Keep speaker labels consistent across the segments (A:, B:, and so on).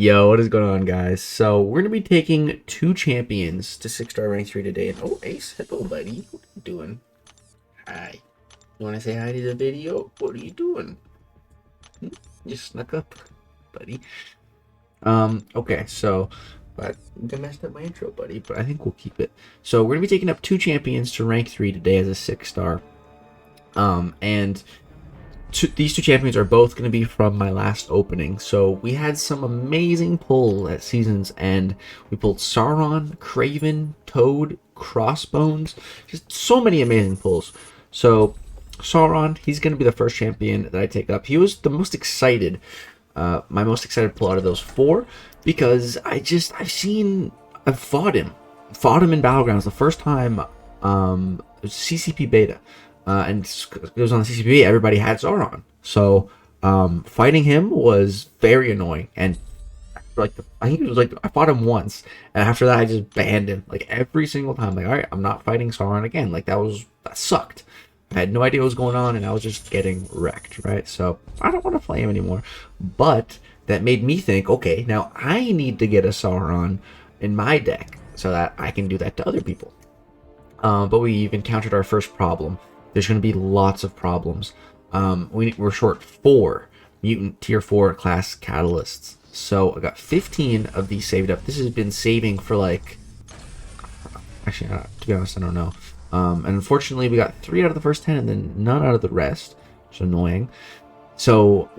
A: Yo, what is going on, guys? So we're gonna be taking two champions to 6-star rank 3 today. And oh, Ace, hello, buddy. What are you doing? Hi. You wanna say hi to the video? What are you doing? You snuck up, buddy. Okay, so but I messed up my intro, buddy, but I think we'll keep it. So we're gonna be taking up two champions to rank 3 today as a 6-star. And these two champions are both going to be from my last opening. So we had some amazing pull at season's end. We pulled Sauron, Craven, Toad, Crossbones, just so many amazing pulls. So Sauron, he's going to be the first champion that I take up. He was the most excited, my most excited pull out of those four, because I've fought him in Battlegrounds the first time. It was CCP beta. And it was on the CCP, everybody had Sauron. So, fighting him was very annoying. And, I think it was I fought him once. And after that, I just banned him. Every single time. Alright, I'm not fighting Sauron again. That sucked. I had no idea what was going on, and I was just getting wrecked, right? So, I don't want to play him anymore. But, that made me think, okay, now I need to get a Sauron in my deck, so that I can do that to other people. But we've encountered our first problem. There's going to be lots of problems. We're short 4 Mutant Tier 4 class catalysts. So I got 15 of these saved up. This has been saving for actually, to be honest, I don't know. And unfortunately, we got 3 out of the first 10 and then none out of the rest, which is annoying. So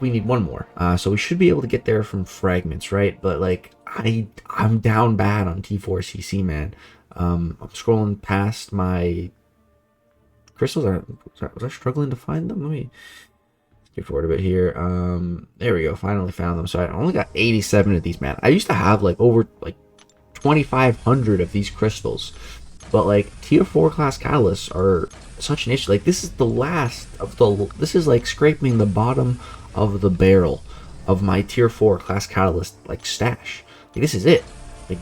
A: we need one more. So we should be able to get there from fragments, right? But I'm down bad on T4CC, man. I'm scrolling past my crystals. Was I struggling to find them? Let me skip forward a bit here. There we go. Finally found them. So I only got 87 of these, man. I used to have over 2,500 of these crystals, but tier 4 class catalysts are such an issue. This is the last of the. This is scraping the bottom of the barrel of my tier 4 class catalyst stash. This is it.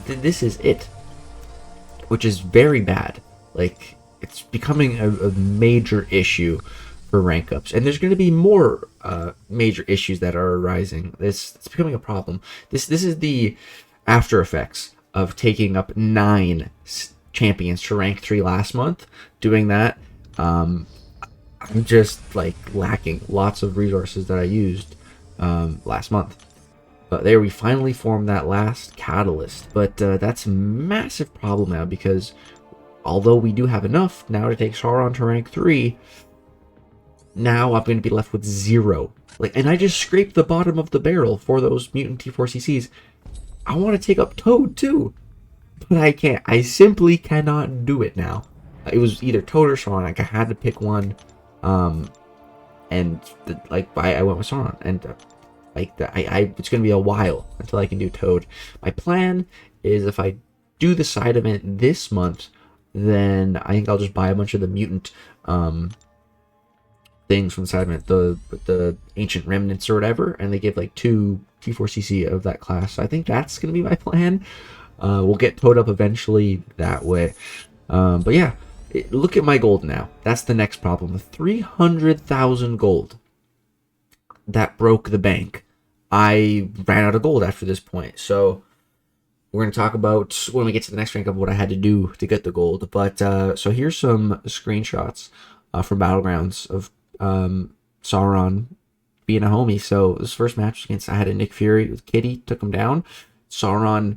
A: This is it, which is very bad. It's becoming a major issue for rank ups, and there's going to be more major issues that are arising. It's becoming a problem. This is the after effects of taking up 9 champions to rank 3 last month. Doing that, I'm just lacking lots of resources that I used last month. But there, we finally formed that last catalyst, but that's a massive problem now, because although we do have enough now to take Sauron to rank 3, now I'm going to be left with 0. And I just scraped the bottom of the barrel for those Mutant T4CCs. I want to take up Toad too, but I can't. I simply cannot do it now. It was either Toad or Sauron. I had to pick one, and I went with Sauron, and it's going to be a while until I can do Toad. My plan is, if I do the side event this month, then I think I'll just buy a bunch of the mutant things from the side event, the ancient remnants or whatever, and they give 2 T4CC of that class. So I think that's gonna be my plan. We'll get Toad up eventually that way. But yeah, look at my gold now. That's the next problem. 300,000 gold. That broke the bank. I ran out of gold after this point, so we're going to talk about, when we get to the next rank up, what I had to do to get the gold. But, so here's some screenshots from Battlegrounds of Sauron being a homie. So this first match I had a Nick Fury with Kitty, took him down. Sauron,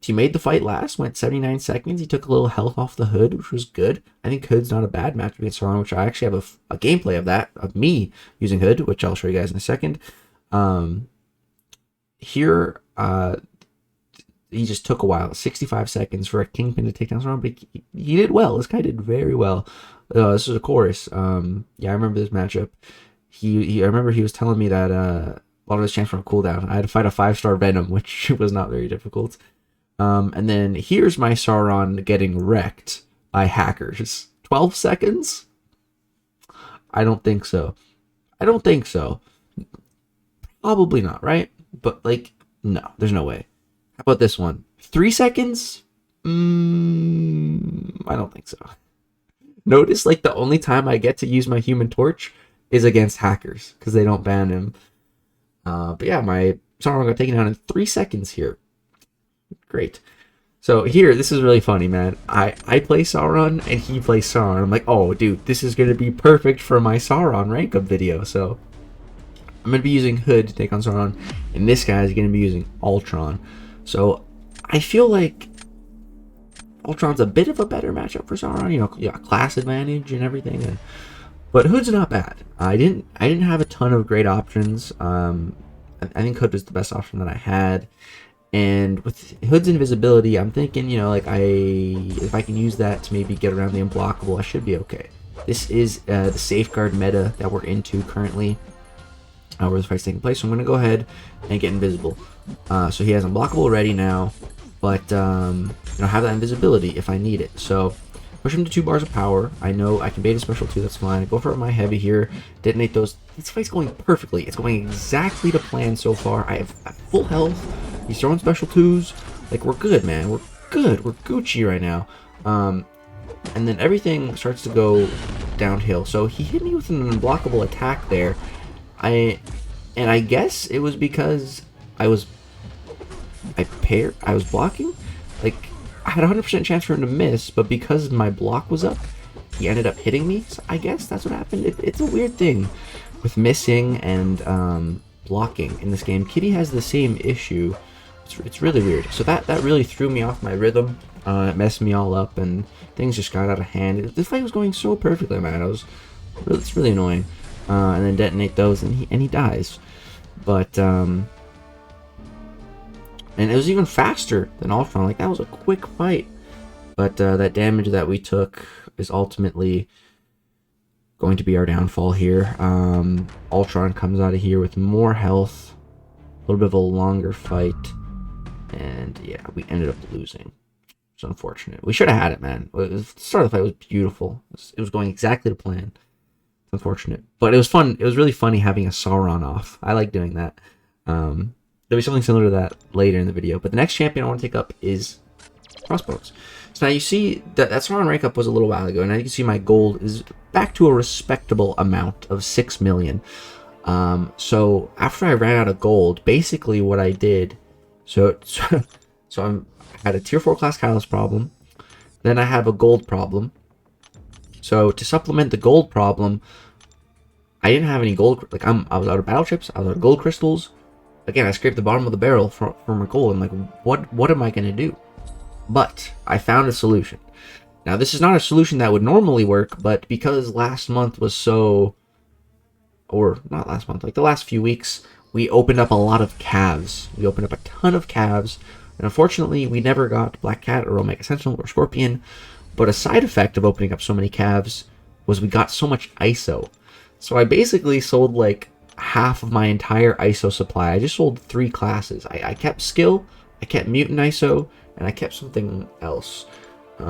A: he made the fight last, went 79 seconds. He took a little health off the Hood, which was good. I think Hood's not a bad match against Sauron, which I actually have a gameplay of that, of me using Hood, which I'll show you guys in a second. Here, he just took a while, 65 seconds for a Kingpin to take down Sauron, but he did well. This guy did very well. This is a chorus. Yeah, I remember this matchup. I remember he was telling me that a lot of his champs were on cooldown. I had to fight a 5-star Venom, which was not very difficult. And then here's my Sauron getting wrecked by hackers. 12 seconds? I don't think so. Probably not, right? But no, there's no way. How about this one? 3 seconds? I don't think so. Notice the only time I get to use my Human Torch is against hackers, because they don't ban him. But yeah, my Sauron got taken down in 3 seconds here. Great. So here, this is really funny, man. I play Sauron and he plays Sauron. I'm like, oh, dude, this is going to be perfect for my Sauron rank up video. So I'm going to be using Hood to take on Sauron, and this guy is going to be using Ultron. So I feel like Ultron's a bit of a better matchup for Sauron. You know, yeah, class advantage and everything. But Hood's not bad. I didn't have a ton of great options. I think Hood was the best option that I had. And with Hood's invisibility, I'm thinking, you know, like if I can use that to maybe get around the unblockable, I should be okay. This is the safeguard meta that we're into currently, where the fight's taking place. So I'm going to go ahead and get invisible. So he has unblockable ready now, but you know, have that invisibility if I need it. So push him to 2 bars of power. I know I can bait a special 2, that's fine. I go for my heavy here, detonate those. This fight's going perfectly. It's going exactly to plan so far. I have full health. He's throwing special 2s. Like, we're good, man. We're good. We're Gucci right now. And then everything starts to go downhill. So he hit me with an unblockable attack there. I guess it was because I was blocking. Like, I had a 100% chance for him to miss, but because my block was up, he ended up hitting me. So I guess that's what happened. It's a weird thing with missing and blocking in this game. Kitty has the same issue. It's really weird. So that really threw me off my rhythm. It messed me all up, and things just got out of hand. This fight was going so perfectly, man. It's really annoying. And then detonate those, and he dies. But and it was even faster than Ultron. Like, that was a quick fight. But that damage that we took is ultimately going to be our downfall here. Ultron comes out of here with more health, a little bit of a longer fight, and yeah, we ended up losing. It's unfortunate. We should have had it, man. The start of the fight was beautiful. It was going exactly to plan. It's unfortunate, but it was fun. It was really funny having a Sauron off. I like doing that. There'll be something similar to that later in the video. But the next champion I want to take up is Crossbones. So now you see that Sauron rank up was a little while ago, and now you can see my gold is back to a respectable amount of 6 million. So after I ran out of gold, basically what I did, so I had a tier 4 class catalyst problem, then I have a gold problem. So to supplement the gold problem, I didn't have any gold. Like, I was out of battle chips, I was out of gold crystals. Again, I scraped the bottom of the barrel for my gold. I'm like, what am I gonna do? But I found a solution. Now, this is not a solution that would normally work, but because last month was so, or not last month, like the last few weeks, we opened up a lot of calves. We opened up a ton of calves, and unfortunately, we never got Black Cat or Omega Sentinel or Scorpion. But a side effect of opening up so many calves was we got so much ISO. So I basically sold like half of my entire ISO supply. I just sold 3 classes. I kept skill, I kept mutant ISO, and I kept something else. I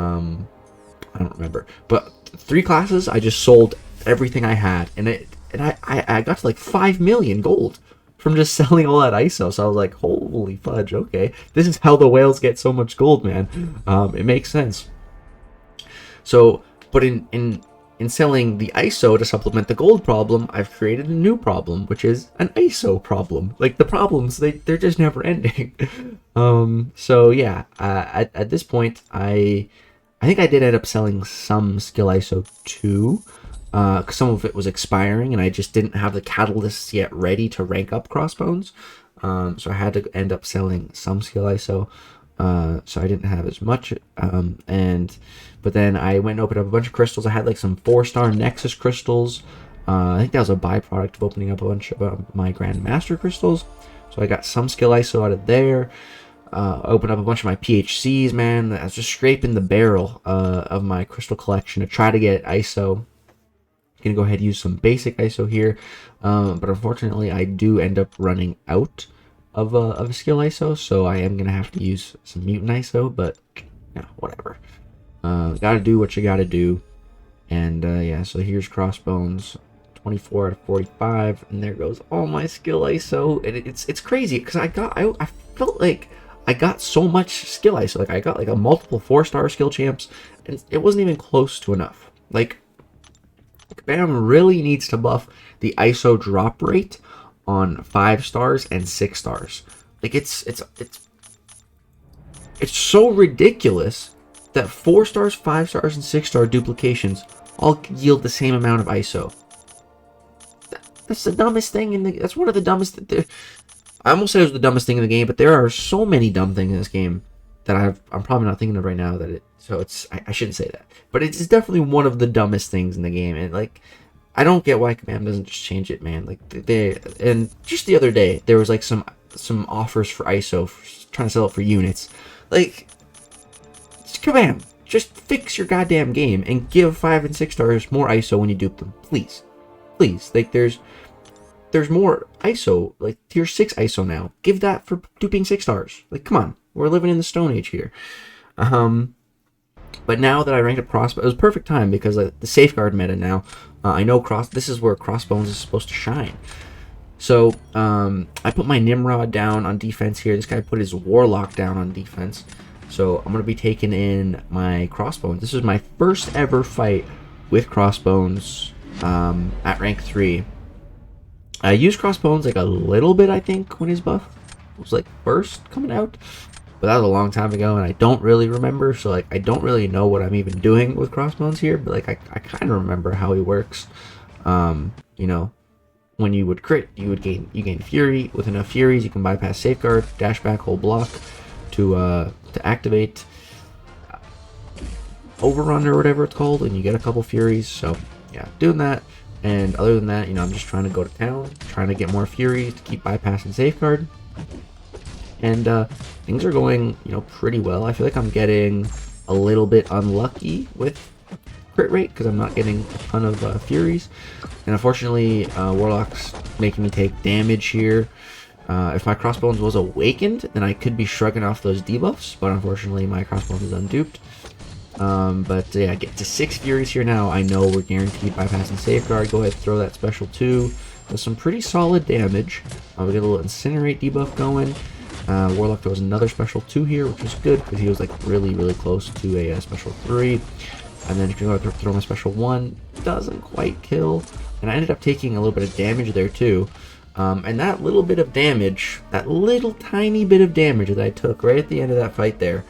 A: don't remember. But 3 classes, I just sold everything I had, and I got to like 5 million gold from just selling all that ISO. So I was like, holy fudge, okay, this is how the whales get so much gold, man. It makes sense. So, but in selling the ISO to supplement the gold problem, I've created a new problem, which is an ISO problem. Like, the problems, they're just never ending. So yeah, at this point, I think I did end up selling some skill ISO too, because some of it was expiring, and I just didn't have the catalysts yet ready to rank up Crossbones. So I had to end up selling some skill ISO. So I didn't have as much, but then I went and opened up a bunch of crystals. I had like some 4-star Nexus crystals. I think that was a byproduct of opening up a bunch of my Grandmaster crystals. So I got some skill ISO out of there. Opened up a bunch of my PHCs, man. I was just scraping the barrel of my crystal collection to try to get ISO. I'm gonna go ahead and use some basic ISO here, but unfortunately I do end up running out of a skill ISO, so I am gonna have to use some mutant ISO, but yeah, whatever. Gotta do what you gotta do. And yeah, so here's Crossbones, 24 out of 45, and there goes all my skill ISO. And it's crazy because I felt like I got so much skill ISO. Like, I got like a multiple 4-star skill champs, and it wasn't even close to enough. Like, BAM really needs to buff the ISO drop rate on 5 stars and 6 stars. Like it's so ridiculous that 4 stars, 5 stars, and 6 star duplications all yield the same amount of ISO. That's the dumbest thing in the. That's one of the dumbest. I almost said it was the dumbest thing in the game, but there are so many dumb things in this game that I'm probably not thinking of right now. I shouldn't say that, but it's definitely one of the dumbest things in the game. And like, I don't get why Kabam doesn't just change it, man. Like and just the other day there was like some offers for ISO trying to sell it for units. Like, Kabam, just fix your goddamn game and give 5 and 6 stars more ISO when you dupe them, please. Like, there's more ISO, like tier 6 ISO now. Give that for duping 6 stars. Like, come on, we're living in the Stone Age here. But now that I ranked up Crossbones, it was perfect time because the safeguard meta now. I know this is where Crossbones is supposed to shine. So I put my Nimrod down on defense here. This guy put his Warlock down on defense. So I'm gonna be taking in my Crossbones. This is my first ever fight with Crossbones at rank 3. I used Crossbones like a little bit, I think, when his buff was like first coming out, but that was a long time ago, and I don't really remember. So like, I don't really know what I'm even doing with Crossbones here, but like, I kind of remember how he works. You know, when you would crit, you gain Fury. With enough Furies, you can bypass Safeguard, dash back, hold block to activate Overrun or whatever it's called, and you get a couple Furies. So yeah, doing that. And other than that, you know, I'm just trying to go to town, trying to get more Furies to keep bypassing Safeguard. And things are going, you know, pretty well. I feel like I'm getting a little bit unlucky with crit rate because I'm not getting a ton of Furies. And unfortunately, Warlock's making me take damage here. If my Crossbones was awakened, then I could be shrugging off those debuffs, but unfortunately my Crossbones is unduped. But yeah, get to 6 Furies here now. I know we're guaranteed bypassing Safeguard. Go ahead, throw that special 2. Does some pretty solid damage. We get a little Incinerate debuff going. Warlock throws another special 2 here, which is good because he was like really close to a special 3. And then you can go throw my special 1. Doesn't quite kill. And I ended up taking a little bit of damage there too. And that little bit of damage, that little tiny bit of damage that I took right at the end of that fight there,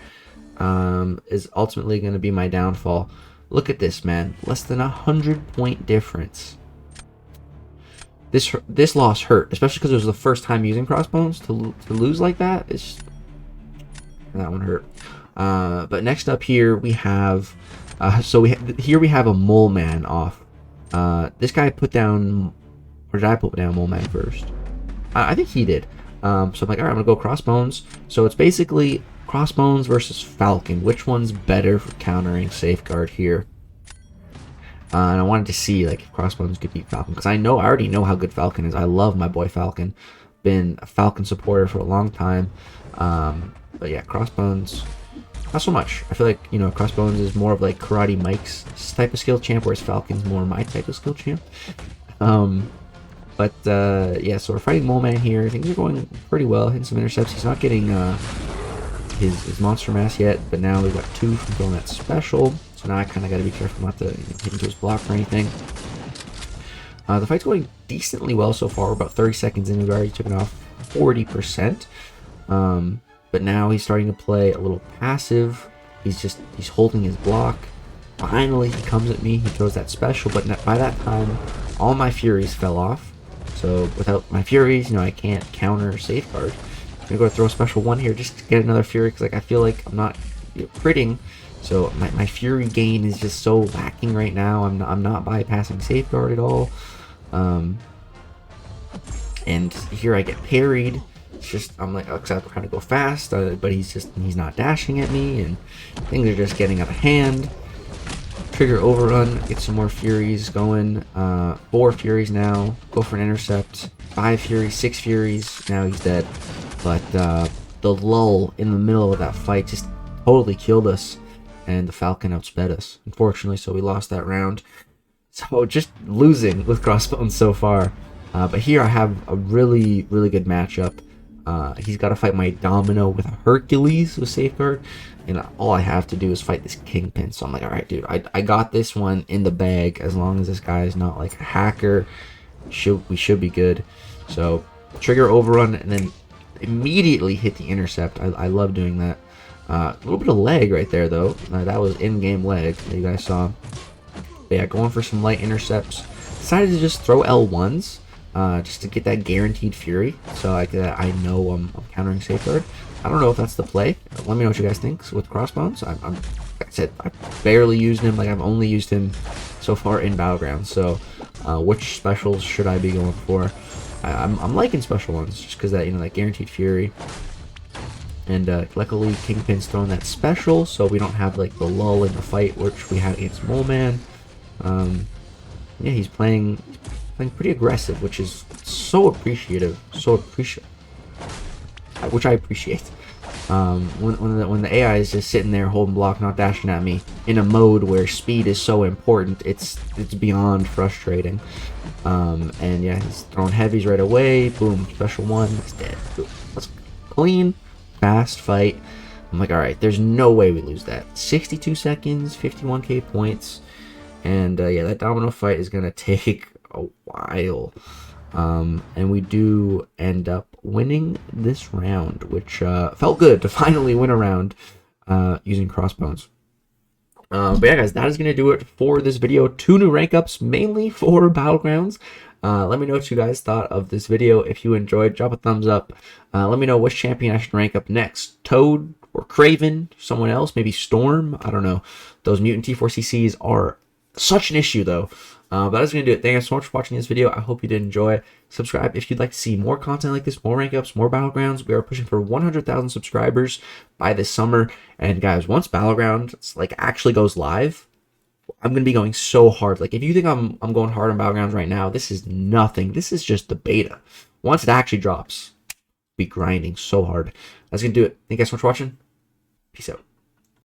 A: is ultimately going to be my downfall. Look at this, man. Less than 100-point difference. This loss hurt, especially because it was the first time using Crossbones to lose like that. That one hurt. But next up here we have here we have a Mole Man off. This guy put down, or did I put down Mole Man first? I think he did. So I'm like, all right, I'm gonna go Crossbones. So it's basically Crossbones versus Falcon. Which one's better for countering Safeguard here? And I wanted to see like if Crossbones could beat Falcon, because I already know how good Falcon is. I love my boy Falcon. Been a Falcon supporter for a long time. But yeah, Crossbones, not so much. I feel like, you know, Crossbones is more of like Karate Mike's type of skill champ, whereas Falcon's more my type of skill champ. Yeah, so we're fighting Mole Man here. Things are going pretty well. Hitting some intercepts. He's not getting his monster mass yet, but now we've got 2 from throwing that special. So now I kind of got to be careful not to hit into his block or anything. The fight's going decently well so far. We're about 30 seconds in. We've already taken off 40%. But now he's starting to play a little passive. He's holding his block. Finally, he comes at me. He throws that special, but by that time, all my Furies fell off. So without my Furies, you know, I can't counter Safeguard. I'm gonna go throw a special 1 here just to get another Fury, because like I feel like I'm not critting. So my Fury gain is just so lacking right now. I'm not bypassing Safeguard at all. And here I get parried. It's just, I'm like, except I'm trying to go fast, but he's not dashing at me, and things are just getting out of hand. Trigger Overrun, get some more Furies going. 4 Furies now. Go for an intercept. 5 Furies, 6 Furies. Now he's dead. But the lull in the middle of that fight just totally killed us, and the Falcon outsped us, unfortunately, so we lost that round. So just losing with Crossbones so far. But here I have a really good matchup. He's got to fight my Domino with a Hercules with Safeguard, and all I have to do is fight this Kingpin. So I'm like, all right, dude, I got this one in the bag. As long as this guy is not like a hacker, we should be good. So trigger overrun and then immediately hit the intercept. I love doing that. A little bit of lag right there though. That was in-game lag that you guys saw. But yeah, going for some light intercepts. Decided to just throw L1s just to get that guaranteed fury. So like I know I'm countering safeguard. I don't know if that's the play. Let me know what you guys think with Crossbones. Like I said, I barely used him. Like I've only used him so far in Battlegrounds. So which specials should I be going for? I'm liking special ones just because that, you know, that guaranteed fury. And luckily Kingpin's throwing that special, so we don't have like the lull in the fight which we had against Mole Man. Yeah, he's playing pretty aggressive, which is so appreciative, which I appreciate. When the AI is just sitting there holding block, not dashing at me in a mode where speed is so important, it's beyond frustrating. And yeah, he's throwing heavies right away. Boom, special one, he's dead. Boom. Let's clean, fast fight. I'm like, all right, there's no way we lose that. 62 seconds, 51k points, and yeah, that domino fight is gonna take a while. And we do end up winning this round, which felt good to finally win a round using Crossbones. But yeah, guys, that is going to do it for this video. 2 new rank ups, mainly for Battlegrounds. Let me know what you guys thought of this video. If you enjoyed, drop a thumbs up. Let me know which champion I should rank up next. Toad or Craven, someone else, maybe Storm. I don't know. Those Mutant T4CCs are such an issue, though. But that's going to do it. Thank you guys so much for watching this video. I hope you did enjoy. Subscribe if you'd like to see more content like this, more rank ups, more Battlegrounds. We are pushing for 100,000 subscribers by this summer. And guys, once Battlegrounds like actually goes live, I'm going to be going so hard. Like if you think I'm going hard on Battlegrounds right now, this is nothing. This is just the beta. Once it actually drops, I'll be grinding so hard. That's going to do it. Thank you guys so much for watching. Peace out.